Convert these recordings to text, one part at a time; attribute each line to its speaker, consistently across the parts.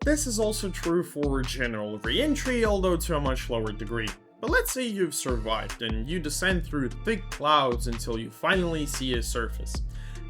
Speaker 1: This is also true for general re-entry, although to a much lower degree. But let's say you've survived and you descend through thick clouds until you finally see a surface.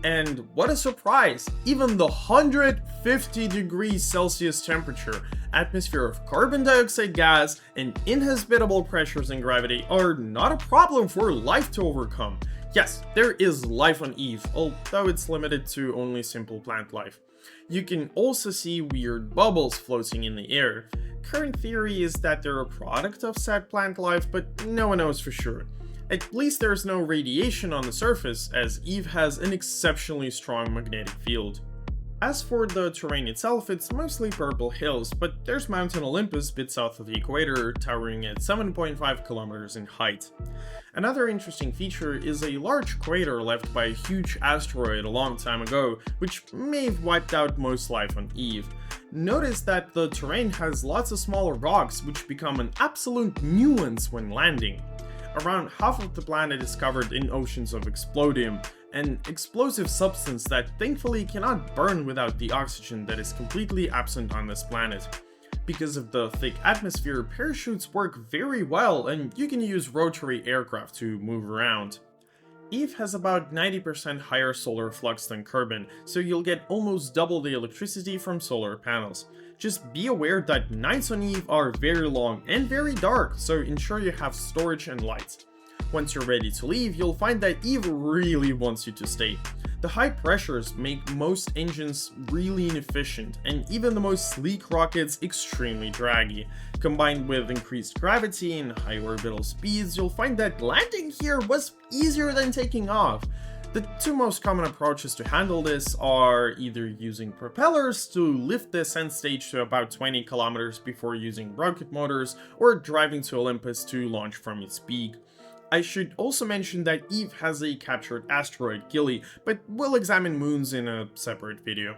Speaker 1: And what a surprise! Even the 150 degrees Celsius temperature, atmosphere of carbon dioxide gas, and inhospitable pressures and gravity are not a problem for life to overcome. Yes, there is life on Eve, although it's limited to only simple plant life. You can also see weird bubbles floating in the air. Current theory is that they're a product of said plant life, but no one knows for sure. At least there's no radiation on the surface, as Eve has an exceptionally strong magnetic field. As for the terrain itself, it's mostly purple hills, but there's Mountain Olympus a bit south of the equator, towering at 7.5 kilometers in height. Another interesting feature is a large crater left by a huge asteroid a long time ago, which may have wiped out most life on Eve. Notice that the terrain has lots of smaller rocks which become an absolute nuisance when landing. Around half of the planet is covered in oceans of explodium, an explosive substance that thankfully cannot burn without the oxygen that is completely absent on this planet. Because of the thick atmosphere, parachutes work very well and you can use rotary aircraft to move around. Eve has about 90% higher solar flux than Kerbin, so you'll get almost double the electricity from solar panels. Just be aware that nights on Eve are very long and very dark, so ensure you have storage and lights. Once you're ready to leave, you'll find that Eve really wants you to stay. The high pressures make most engines really inefficient, and even the most sleek rockets extremely draggy. Combined with increased gravity and high orbital speeds, you'll find that landing here was easier than taking off. The two most common approaches to handle this are either using propellers to lift the ascent stage to about 20 kilometers before using rocket motors, or driving to Olympus to launch from its peak. I should also mention that Eve has a captured asteroid, Gilly, but we'll examine moons in a separate video.